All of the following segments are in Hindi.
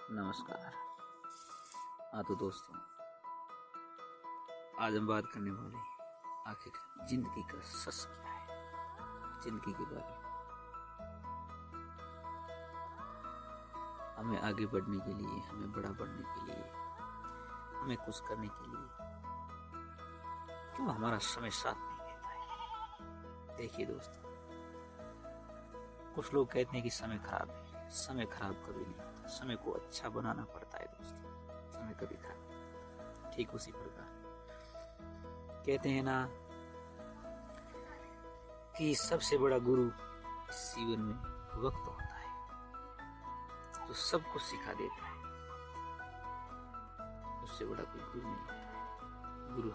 नमस्कार। हाँ तो दोस्तों, आज हम बात करने वाले आखिर जिंदगी का सच क्या है, जिंदगी के बारे में। हमें आगे बढ़ने के लिए, हमें बड़ा बनने के लिए, हमें कुछ करने के लिए क्यों हमारा समय साथ नहीं देता है। देखिए दोस्तों, कुछ लोग कहते हैं कि समय खराब है। समय खराब कभी नहीं होता, समय को अच्छा बनाना पड़ता है दोस्तों। समय कभी खराब, ठीक उसी प्रकार कहते हैं ना कि सबसे बड़ा गुरु इस जीवन में वक्त होता है, जो सब कुछ सिखा देता है। उससे बड़ा कोई गुरु नहीं होता है। गुरु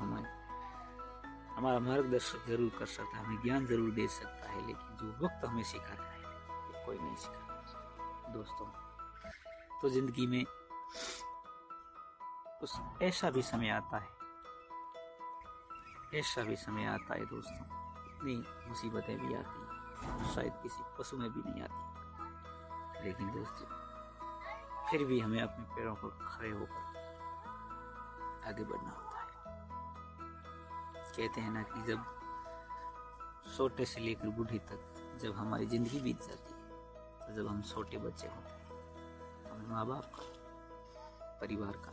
हमारा मार्गदर्शन जरूर कर सकता है, हमें ज्ञान जरूर दे सकता है, लेकिन जो वक्त हमें सिखाता है वो कोई नहीं सिखाता दोस्तों। तो जिंदगी में कुछ ऐसा भी समय आता है, ऐसा भी समय आता है दोस्तों, इतनी मुसीबतें भी आती हैं शायद किसी पशु में भी नहीं आती, लेकिन दोस्तों फिर भी हमें अपने पैरों पर खड़े होकर आगे बढ़ना होता है। कहते हैं ना कि जब छोटे से लेकर बूढ़े तक जब हमारी जिंदगी बीत जाती है, तो जब हम छोटे बच्चे होते हैं, हमें माँ बाप का, परिवार का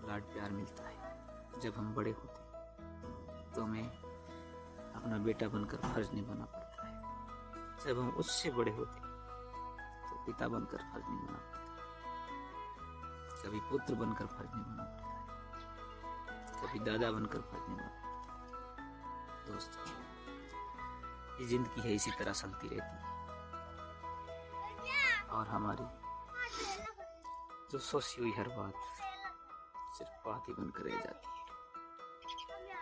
लाड प्यार मिलता है। जब हम बड़े होते हैं तो हमें अपना बेटा बनकर फर्ज निभाना पड़ता है। जब हम उससे बड़े होते हैं तो पिता बनकर फर्ज निभाना पड़ता है। कभी पुत्र बनकर फर्ज निभाना पड़ता है, कभी दादा बनकर फर्ज निभाना पड़ता है। दोस्तों, ये जिंदगी है, इसी तरह चलती रहती है और हमारी जो सोची हुई हर बात सिर्फ बात ही बनकर रह जाती है।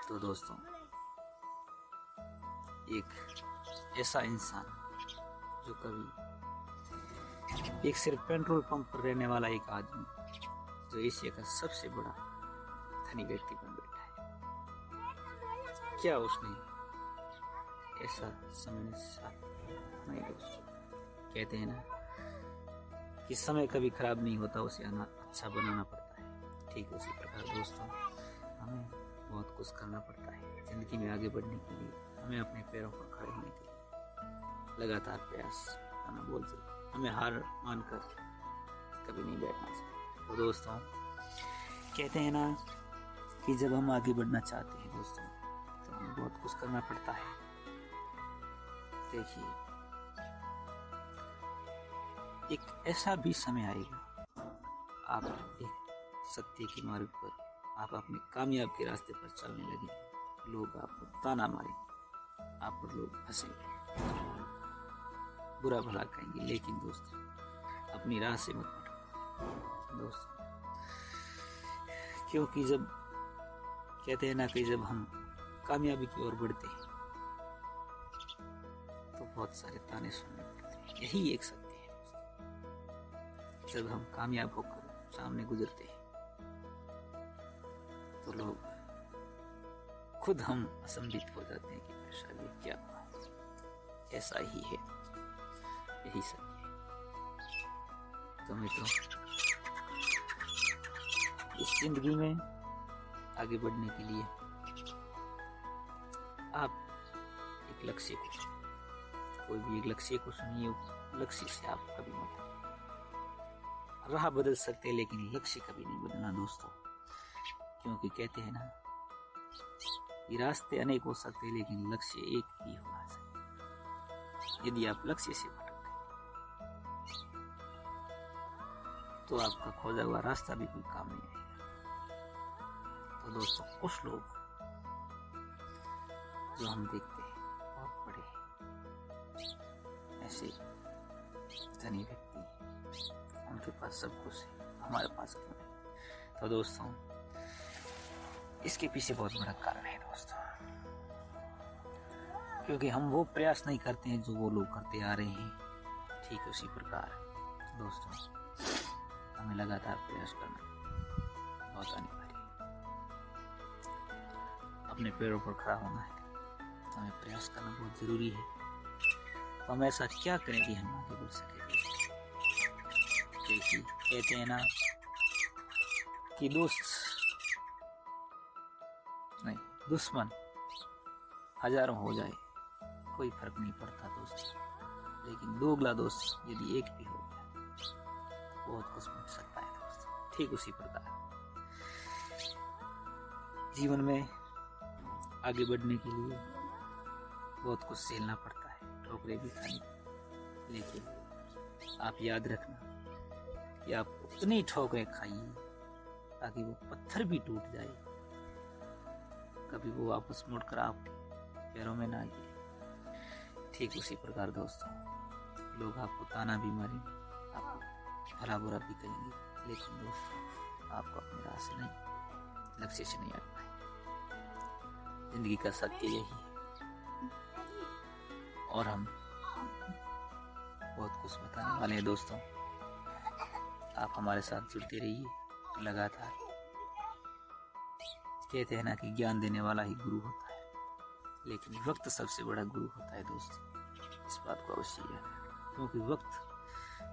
तो दोस्तों, एक ऐसा इंसान जो कभी एक सिर्फ पेट्रोल पंप पर रहने वाला एक आदमी जो एशिया का सबसे बड़ा धनी व्यक्ति बन बैठा है, क्या उसने ऐसा समय साथ नहीं दोस्तों। कहते हैं ना कि समय कभी खराब नहीं होता, उसे अच्छा बनाना पड़ता है। ठीक उसी प्रकार दोस्तों, हमें बहुत कुछ करना पड़ता है जिंदगी में आगे बढ़ने के लिए। हमें अपने पैरों पर खड़े होने के लिए लगातार प्रयास करना बहुत जरूरी। हमें हार मानकर कभी नहीं बैठना चाहिए। तो दोस्तों, कहते हैं ना कि जब हम आगे बढ़ना चाहते हैं दोस्तों, तो हमें बहुत कुछ करना पड़ता है। देखिए, एक ऐसा भी समय आएगा, आप एक सत्य के मार्ग पर, आप अपने कामयाब के रास्ते पर चलने लगे, लोग आपको ताना मारेंगे, आप पर लोग हंसेंगे, बुरा भला कहेंगे, लेकिन दोस्तों अपनी राह से मत हटो दोस्तों। क्योंकि जब कहते हैं ना कि जब हम कामयाबी की ओर बढ़ते हैं तो बहुत सारे ताने सुनने पड़ते हैं। यही एक सत्य है। जब हम कामयाब होकर सामने गुजरते हैं तो लोग खुद हम असंदिग्ध हो जाते हैं कि भाई ये क्या हुआ। ऐसा ही है, यही सत्य है। तो मित्रों, इस जिंदगी में आगे बढ़ने के लिए आप एक लक्ष्य को, कोई भी एक लक्ष्य को सुनिए, लक्ष्य से आप कभी मत, राह बदल सकते हैं लेकिन लक्ष्य कभी नहीं बदलना दोस्तों। क्योंकि कहते हैं ना कि रास्ते अनेक हो सकते हैं लेकिन लक्ष्य एक ही होना चाहिए। यदि आप लक्ष्य से भटक गए तो आपका खोजा हुआ रास्ता भी कोई काम नहीं आएगा। तो दोस्तों, कुछ लोग जो हम देखते हैं बहुत बड़े ऐसे धनी व्यक्ति, उनके पास सब कुछ है, हमारे पास क्यों नहीं। तो दोस्तों, इसके पीछे बहुत बड़ा कारण है दोस्तों, क्योंकि हम वो प्रयास नहीं करते हैं जो वो लोग करते आ रहे हैं। ठीक उसी प्रकार दोस्तों, हमें लगातार प्रयास करना बहुत अनिवार्य है। अपने पैरों पर खड़ा होना है, हमें प्रयास करना बहुत जरूरी है। तो हम ऐसा क्या करें कि हम आगे बढ़ सके। देखिए, कहते हैं ना कि दोस्त नहीं, दुश्मन हजारों हो जाए कोई फर्क नहीं पड़ता दोस्त, लेकिन दोगला दोस्त यदि एक भी हो गया बहुत कुछ मिट सकता है दोस्त। ठीक उसी प्रकार जीवन में आगे बढ़ने के लिए बहुत कुछ झेलना पड़ता है, ठोकरें भी खानी, लेकिन आप याद रखना कि आप उतनी ठोकरें खाइए ताकि वो पत्थर भी टूट जाए, कभी वो वापस मुड़कर आपके पैरों में ना गिरे। ठीक उसी प्रकार दोस्तों, लोग आपको ताना भी मारेंगे, आपको भला बुरा भी कहेंगे, लेकिन दोस्तों आपको अपनी राह से नहीं, लक्ष्य से नहीं हट पाए। जिंदगी का सत्य यही है और हम बहुत कुछ बताने वाले हैं दोस्तों। आप हमारे साथ जुड़ते रहिए लगातार। कहते हैं ना कि ज्ञान देने वाला ही गुरु होता है, लेकिन वक्त सबसे बड़ा गुरु होता है दोस्त। इस बात को अवश्य याद रखें, क्योंकि वक्त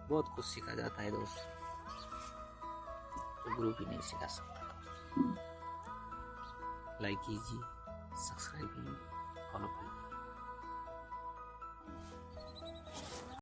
बहुत कुछ सिखा जाता है दोस्त, तो गुरु भी नहीं सिखा सकता दोस्त। लाइक कीजिए, सब्सक्राइब कीजिए, फॉलो कीजिए।